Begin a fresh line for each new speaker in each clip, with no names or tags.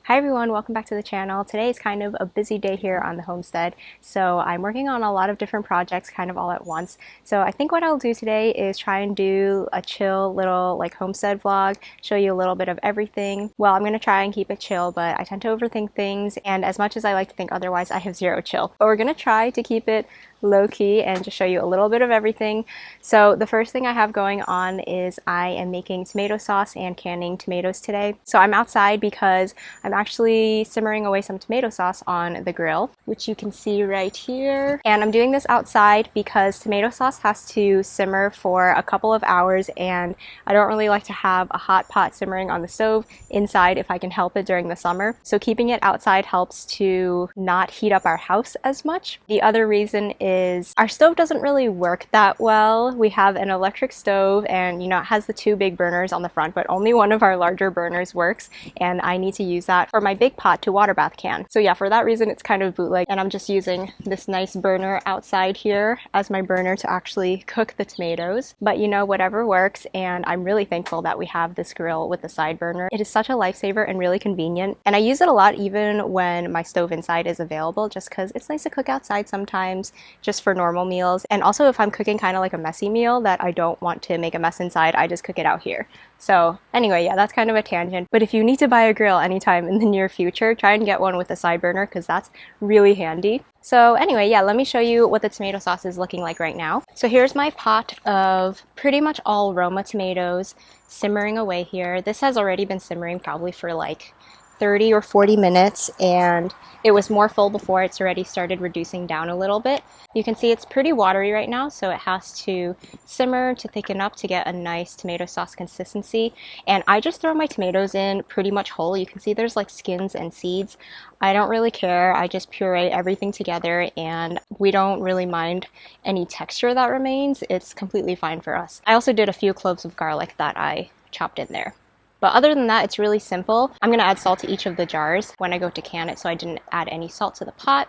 Hi everyone, welcome back to the channel. Today is kind of a busy day here on the homestead, so I'm working on a lot of different projects kind of all at once. So I think what I'll do today is try and do a chill little like homestead vlog, show you a little bit of everything. Well, I'm going to try and keep it chill, but I tend to overthink things, and as much as I like to think otherwise, I have zero chill. But we're going to try to keep it low-key and just show you a little bit of everything. So the first thing I have going on is I am making tomato sauce and canning tomatoes today. So I'm outside because I'm actually simmering away some tomato sauce on the grill, which you can see right here. And I'm doing this outside because tomato sauce has to simmer for a couple of hours, and I don't really like to have a hot pot simmering on the stove inside if I can help it during the summer. So keeping it outside helps to not heat up our house as much. The other reason is our stove doesn't really work that well. We have an electric stove, and it has the two big burners on the front, but only one of our larger burners works, and I need to use that for my big pot to water bath can. So yeah, for that reason it's kind of bootleg, and I'm just using this nice burner outside here as my burner to actually cook the tomatoes. But whatever works, and I'm really thankful that we have this grill with the side burner. It is such a lifesaver and really convenient, and I use it a lot even when my stove inside is available, just because it's nice to cook outside sometimes just for normal meals. And also if I'm cooking kind of like a messy meal that I don't want to make a mess inside, I just cook it out here. So anyway, yeah, that's kind of a tangent. But if you need to buy a grill anytime in the near future, try and get one with a side burner because that's really handy. So anyway, yeah, let me show you what the tomato sauce is looking like right now. So here's my pot of pretty much all Roma tomatoes simmering away here. This has already been simmering probably for like 30 or 40 minutes, and it was more full before. It's already started reducing down a little bit. You can see it's pretty watery right now, so it has to simmer to thicken up to get a nice tomato sauce consistency. And I just throw my tomatoes in pretty much whole. You can see there's like skins and seeds. I don't really care. I just puree everything together, and we don't really mind any texture that remains. It's completely fine for us. I also did a few cloves of garlic that I chopped in there. But other than that, it's really simple. I'm going to add salt to each of the jars when I go to can it, so I didn't add any salt to the pot.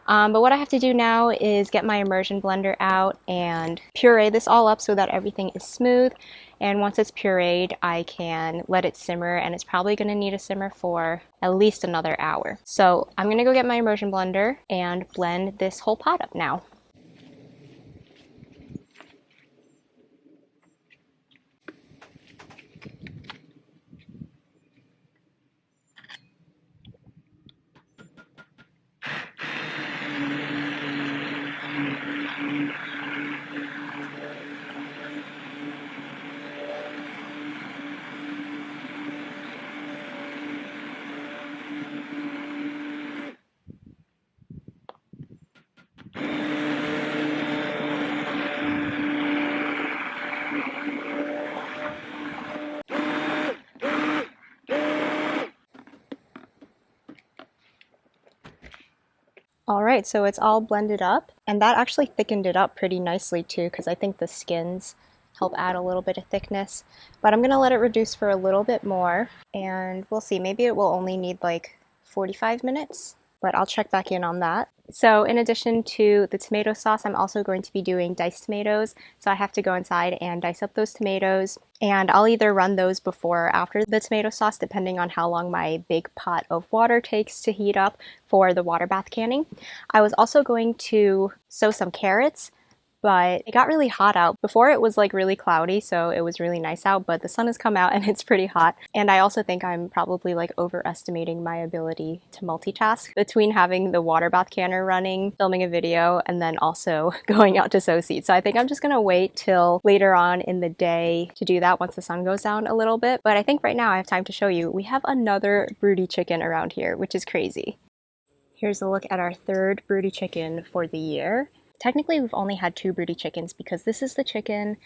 But what I have to do now is get my immersion blender out and puree this all up so that everything is smooth. And once it's pureed, I can let it simmer, and it's probably going to need to simmer for at least another hour. So I'm going to go get my immersion blender and blend this whole pot up now. Alright, so it's all blended up, and that actually thickened it up pretty nicely too, because I think the skins help add a little bit of thickness. But I'm going to let it reduce for a little bit more, and we'll see. Maybe it will only need like 45 minutes, but I'll check back in on that. So in addition to the tomato sauce, I'm also going to be doing diced tomatoes. So I have to go inside and dice up those tomatoes, and I'll either run those before or after the tomato sauce, depending on how long my big pot of water takes to heat up for the water bath canning. I was also going to sow some carrots, but it got really hot out. Before it was like really cloudy, so it was really nice out, but the sun has come out and it's pretty hot. And I also think I'm probably like overestimating my ability to multitask between having the water bath canner running, filming a video, and then also going out to sow seeds. So I think I'm just gonna wait till later on in the day to do that once the sun goes down a little bit. But I think right now I have time to show you. We have another broody chicken around here, which is crazy. Here's a look at our third broody chicken for the year. Technically, we've only had 2 broody chickens because this is the chicken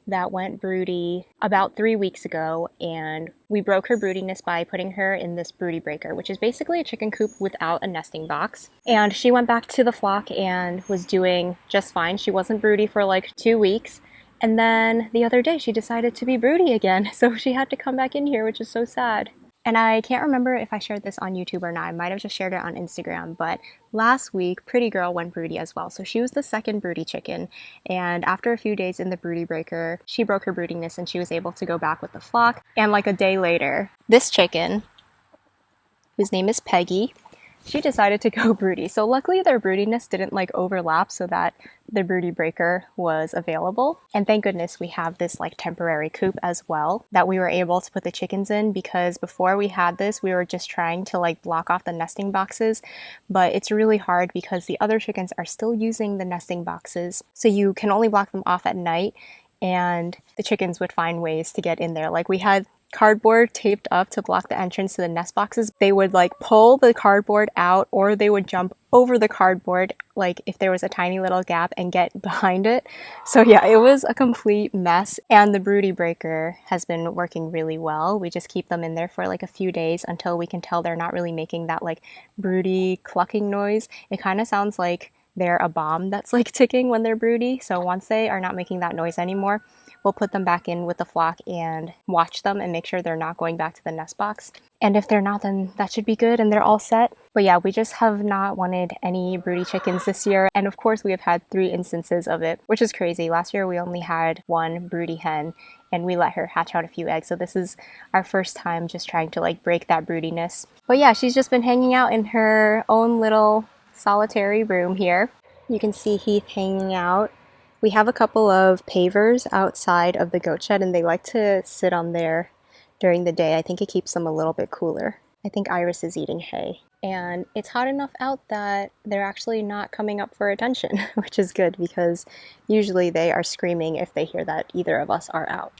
that went broody about 3 weeks ago, and we broke her broodiness by putting her in this broody breaker, which is basically a chicken coop without a nesting box. And she went back to the flock and was doing just fine. She wasn't broody for like 2 weeks. And then the other day she decided to be broody again, so she had to come back in here, which is so sad. And I can't remember if I shared this on YouTube or not. I might have just shared it on Instagram, but last week, Pretty Girl went broody as well. So she was the second broody chicken, and after a few days in the broody breaker, she broke her broodiness and she was able to go back with the flock. And like a day later, this chicken whose name is Peggy. She decided to go broody. So luckily their broodiness didn't like overlap so that the broody breaker was available. And thank goodness we have this like temporary coop as well that we were able to put the chickens in, because before we had this, we were just trying to like block off the nesting boxes. But it's really hard because the other chickens are still using the nesting boxes. So you can only block them off at night, and the chickens would find ways to get in there. Like we had cardboard taped up to block the entrance to the nest boxes. They would like pull the cardboard out, or they would jump over the cardboard, like if there was a tiny little gap, and get behind it. So yeah, it was a complete mess. And the broody breaker has been working really well. We just keep them in there for like a few days until we can tell they're not really making that like broody clucking noise. It kind of sounds like they're a bomb that's like ticking when they're broody. So once they are not making that noise anymore, we'll put them back in with the flock and watch them and make sure they're not going back to the nest box. And if they're not, then that should be good and they're all set. But yeah, we just have not wanted any broody chickens this year. And of course, we have had 3 instances of it, which is crazy. Last year, we only had 1 broody hen and we let her hatch out a few eggs. So this is our first time just trying to like break that broodiness. But yeah, she's just been hanging out in her own little solitary room here. You can see Heath hanging out. We have a couple of pavers outside of the goat shed and they like to sit on there during the day. I think it keeps them a little bit cooler. I think Iris is eating hay. And it's hot enough out that they're actually not coming up for attention, which is good because usually they are screaming if they hear that either of us are out.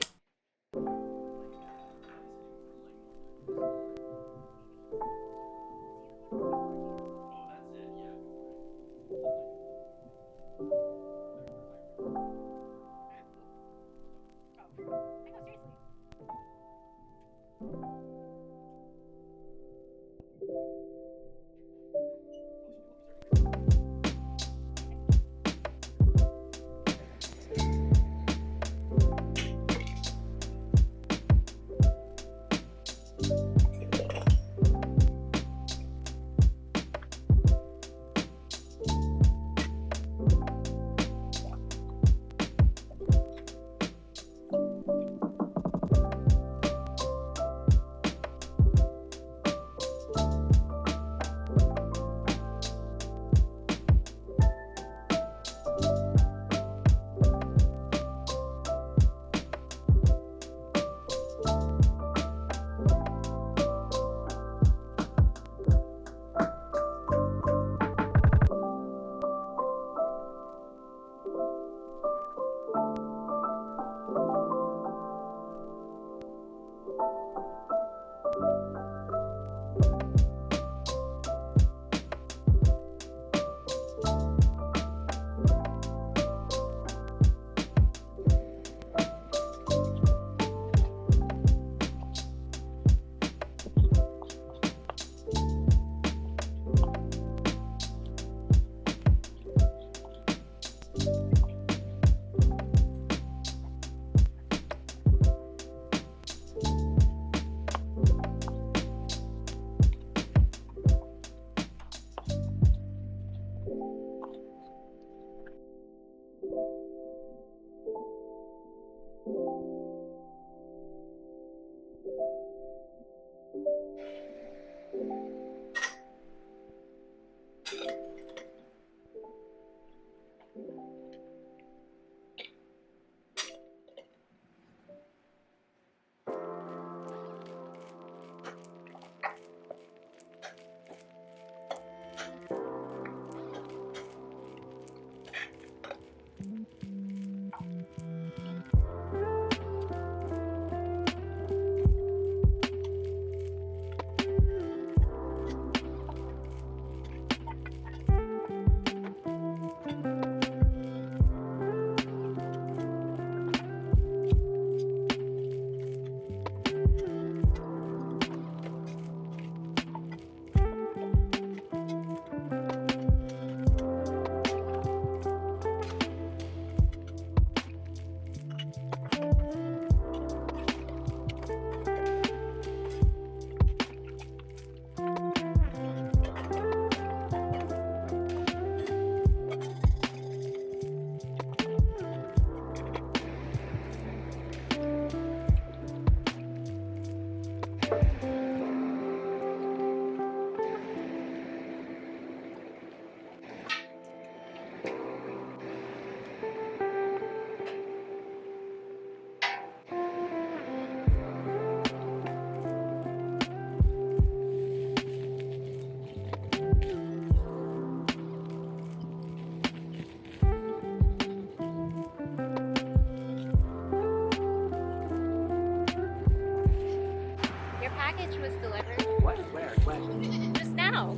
Just now.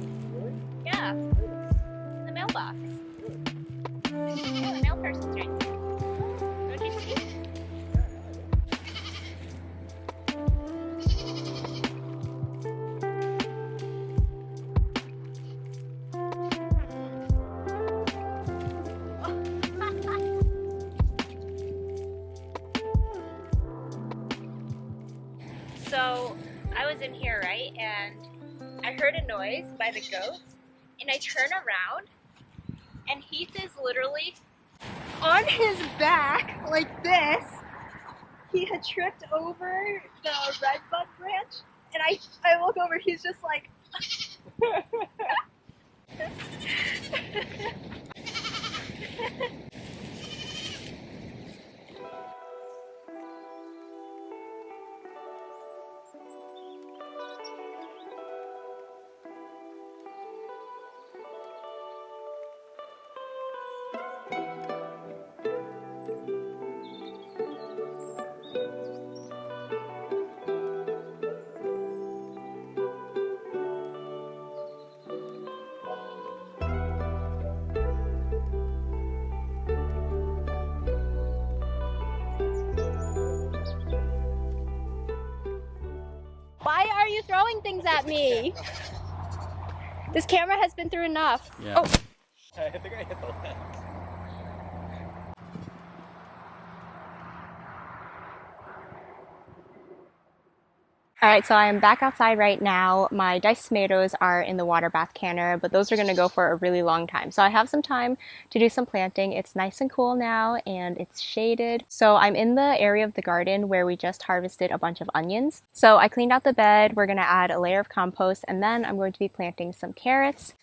Yeah, in the mailbox. Yeah, the mail person's right there. Don't you see? So I was in here, right, and I heard a noise by the goats, and I turn around, and Heath is literally on his back like this. He had tripped over the redbud branch, and I look over, he's just like why are you throwing things at me? This camera has been through enough.
Yeah.
Oh.
I think I hit the lens.
All right, so I am back outside right now. My diced tomatoes are in the water bath canner, but those are gonna go for a really long time. So I have some time to do some planting. It's nice and cool now and it's shaded. So I'm in the area of the garden where we just harvested a bunch of onions. So I cleaned out the bed, we're gonna add a layer of compost, and then I'm going to be planting some carrots.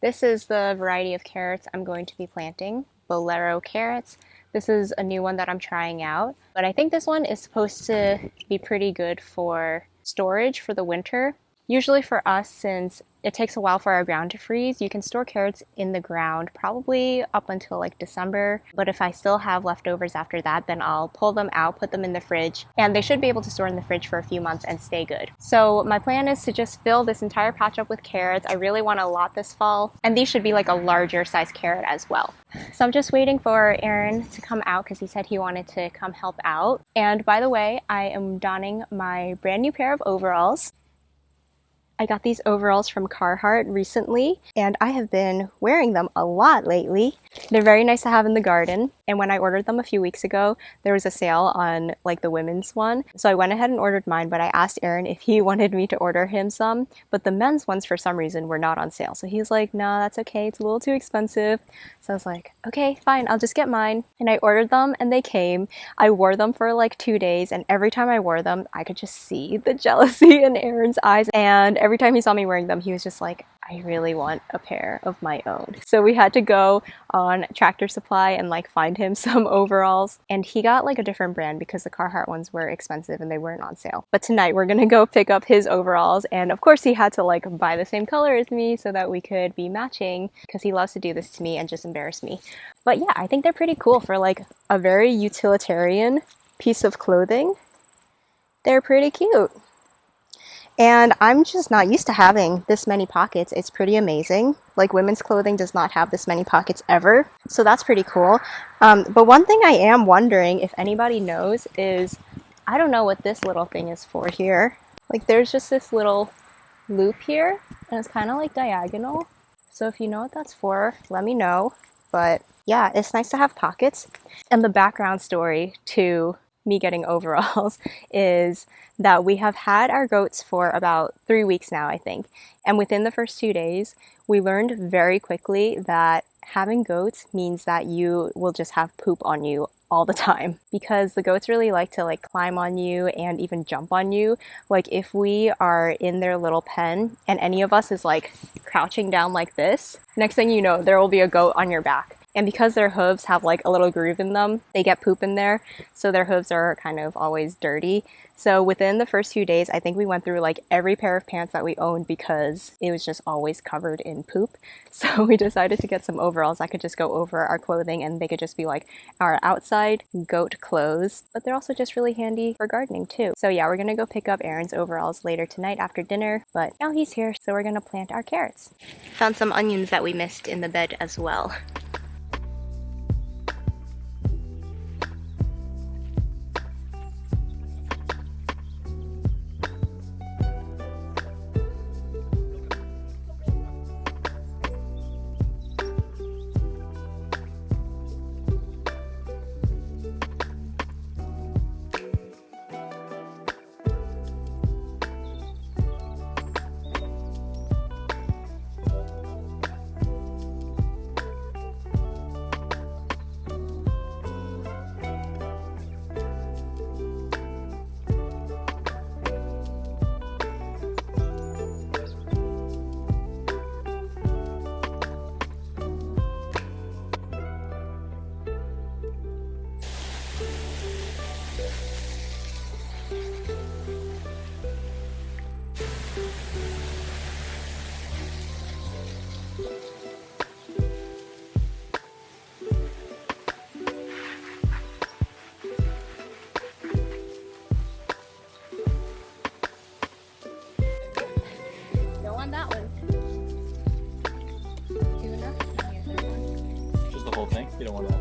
This is the variety of carrots I'm going to be planting, Bolero carrots. This is a new one that I'm trying out, but I think this one is supposed to be pretty good for storage for the winter. Usually for us, since it takes a while for our ground to freeze, you can store carrots in the ground probably up until like December. But if I still have leftovers after that, then I'll pull them out, put them in the fridge, and they should be able to store in the fridge for a few months and stay good. So my plan is to just fill this entire patch up with carrots. I really want a lot this fall, and these should be like a larger size carrot as well. So I'm just waiting for Aaron to come out because he said he wanted to come help out. And by the way, I am donning my brand new pair of overalls. I got these overalls from Carhartt recently, and I have been wearing them a lot lately. They're very nice to have in the garden, and when I ordered them a few weeks ago, there was a sale on like the women's one. So I went ahead and ordered mine, but I asked Aaron if he wanted me to order him some, but the men's ones for some reason were not on sale. So he's like, no, that's okay, it's a little too expensive. So I was like, okay, fine, I'll just get mine. And I ordered them and they came. I wore them for like 2 days, and every time I wore them, I could just see the jealousy in Aaron's eyes. And every time he saw me wearing them, he was just like, I really want a pair of my own. So we had to go on Tractor Supply and like find him some overalls. And he got like a different brand because the Carhartt ones were expensive and they weren't on sale. But tonight we're gonna go pick up his overalls. And of course he had to like buy the same color as me so that we could be matching, because he loves to do this to me and just embarrass me. But yeah, I think they're pretty cool for like a very utilitarian piece of clothing. They're pretty cute. And I'm just not used to having this many pockets. It's pretty amazing. Like, women's clothing does not have this many pockets ever. So that's pretty cool. But one thing I am wondering if anybody knows is, I don't know what this little thing is for here. Like, there's just this little loop here, and it's kind of like diagonal. So if you know what that's for, let me know. But yeah, it's nice to have pockets. And the background story to me getting overalls is that we have had our goats for about 3 weeks now, I think. And within the first 2 days, we learned very quickly that having goats means that you will just have poop on you all the time, because the goats really like to like climb on you and even jump on you. Like, if we are in their little pen and any of us is like crouching down like this, next thing you know, there will be a goat on your back. And because their hooves have like a little groove in them, they get poop in there. So their hooves are kind of always dirty. So within the first few days, I think we went through like every pair of pants that we owned because it was just always covered in poop. So we decided to get some overalls that could just go over our clothing and they could just be like our outside goat clothes. But they're also just really handy for gardening too. So yeah, we're gonna go pick up Aaron's overalls later tonight after dinner. But now he's here, so we're gonna plant our carrots. Found some onions that we missed in the bed as well. That one. Two enough?
Just the whole thing? You don't want to.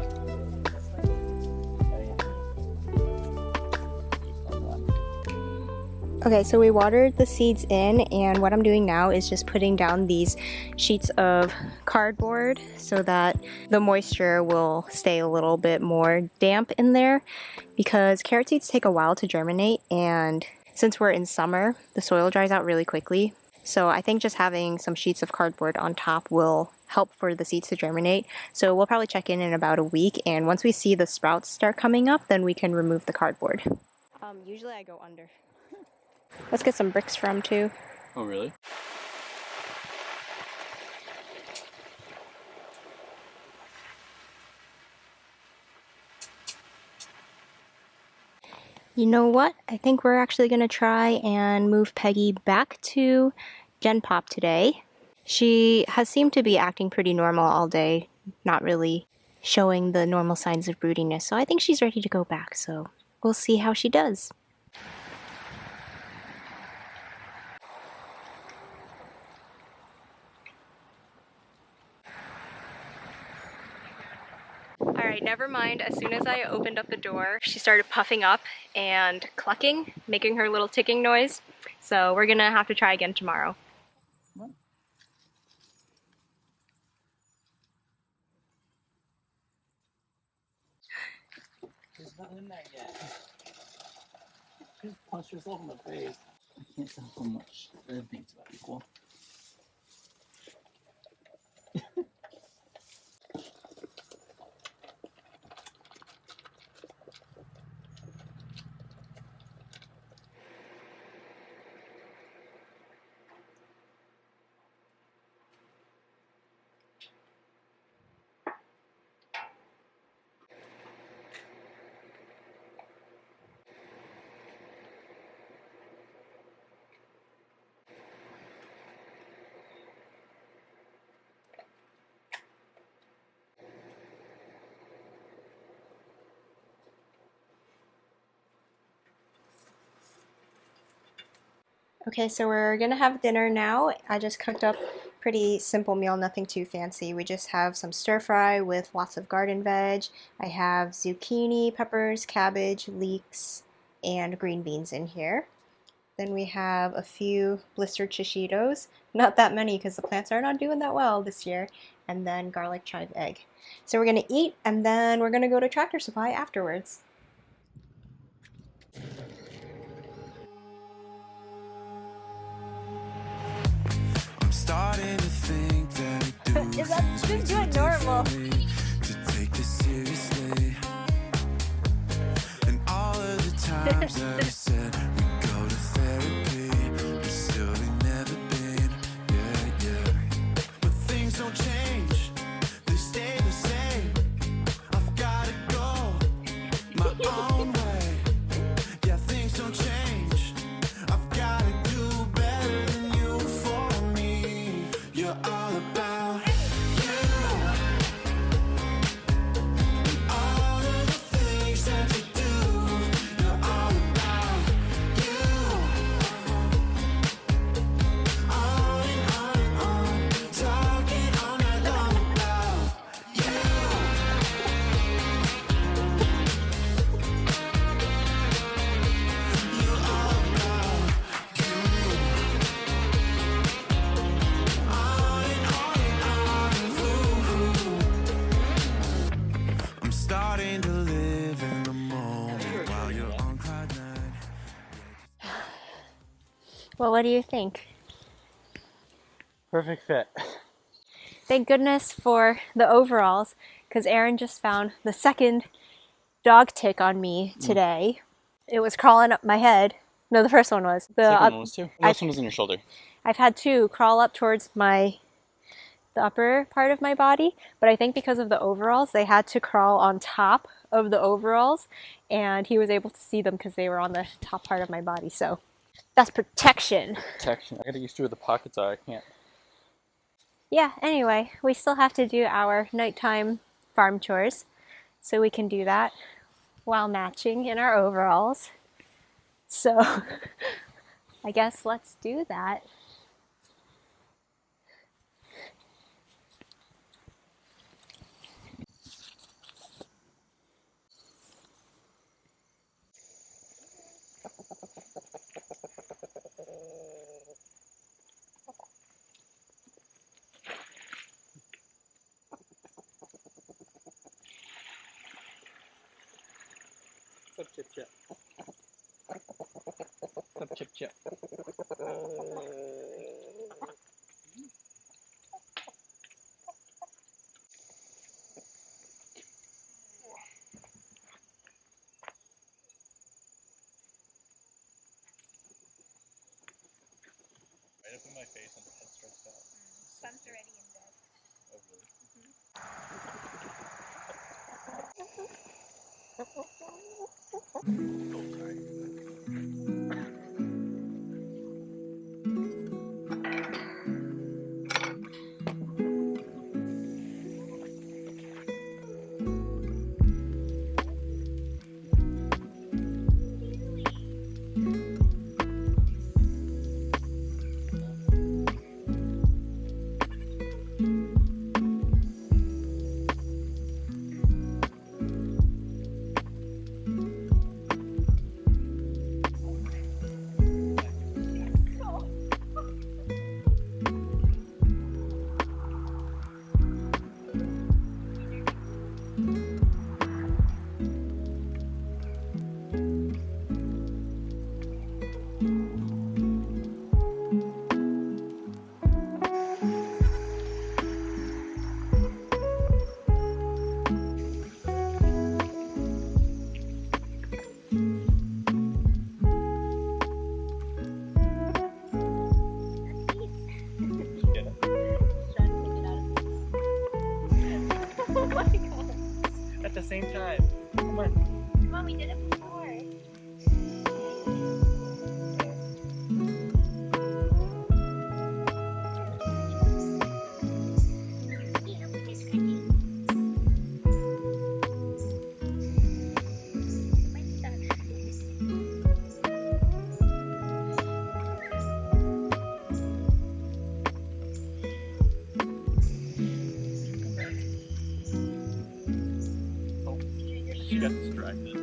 Okay, so we watered the seeds in, and what I'm doing now is just putting down these sheets of cardboard so that the moisture will stay a little bit more damp in there, because carrot seeds take a while to germinate, and since we're in summer, the soil dries out really quickly. So I think just having some sheets of cardboard on top will help for the seeds to germinate. So we'll probably check in about a week, and once we see the sprouts start coming up, then we can remove the cardboard. Usually I go under. Let's get some bricks from too.
Oh, really?
You know what? I think we're actually going to try and move Peggy back to Gen Pop today. She has seemed to be acting pretty normal all day, not really showing the normal signs of broodiness, so I think she's ready to go back, so we'll see how she does. Alright, never mind. As soon as I opened up the door, she started puffing up and clucking, making her little ticking noise. So we're gonna have to try again tomorrow.
There's nothing in there yet. Just punch yourself in the face. I can't tell how much. I think it's about equal.
Okay, so we're gonna have dinner now. I just cooked up a pretty simple meal, nothing too fancy. We just have some stir fry with lots of garden veg. I have zucchini, peppers, cabbage, leeks, and green beans in here. Then we have a few blistered shishitos. Not that many because the plants are not doing that well this year. And then garlic chive egg. So we're gonna eat and then we're gonna go to Tractor Supply afterwards.
Starting to think that we do
Is that just doing normal?
to take this seriously. And all of the times that we said we go to therapy, we still ain't never been. Yeah, yeah. But things don't change, they stay the same.
Well, what do you think?
Perfect fit.
Thank goodness for the overalls, because Aaron just found the second dog tick on me today. It was crawling up my head. No, the first one was. The
Second one was too. The last one was in your shoulder.
I've had two crawl up towards the upper part of my body, but I think because of the overalls, they had to crawl on top of the overalls, and he was able to see them because they were on the top part of my body. So that's protection.
Protection. I gotta get used to where the pockets are. I can't.
Yeah, anyway, we still have to do our nighttime farm chores, so we can do that while matching in our overalls. So I guess let's do that.
What's up, Chip Chip? What's up, Chip Chip? Right up in my face and the head stretched out.
Sun's already in bed.
Oh, really? Oh, sorry. At the same time. Come on.
Come on, we did it before.
She got distracted.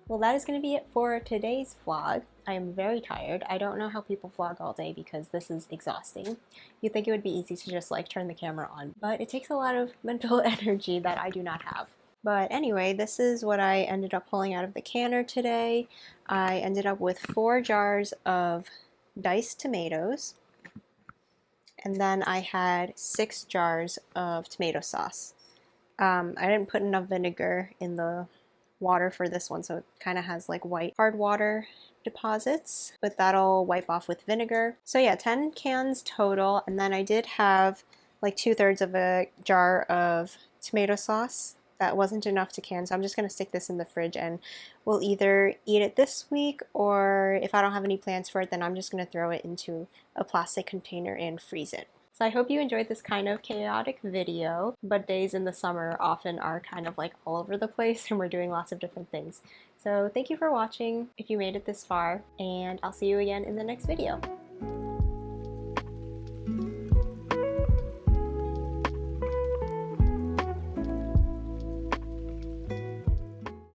Well, that is going to be it for today's vlog. I am very tired. I don't know how people vlog all day because this is exhausting. You'd think it would be easy to just like turn the camera on, but it takes a lot of mental energy that I do not have. But anyway, this is what I ended up pulling out of the canner today. I ended up with 4 jars of diced tomatoes, and then I had 6 jars of tomato sauce. I didn't put enough vinegar in the water for this one, so it kind of has like white hard water deposits, but that'll wipe off with vinegar. So yeah, 10 cans total, and then I did have like 2/3 of a jar of tomato sauce. That wasn't enough to can, so I'm just going to stick this in the fridge and we'll either eat it this week, or if I don't have any plans for it, then I'm just going to throw it into a plastic container and freeze it. So I hope you enjoyed this kind of chaotic video, but days in the summer often are kind of like all over the place and we're doing lots of different things. So thank you for watching if you made it this far, and I'll see you again in the next video.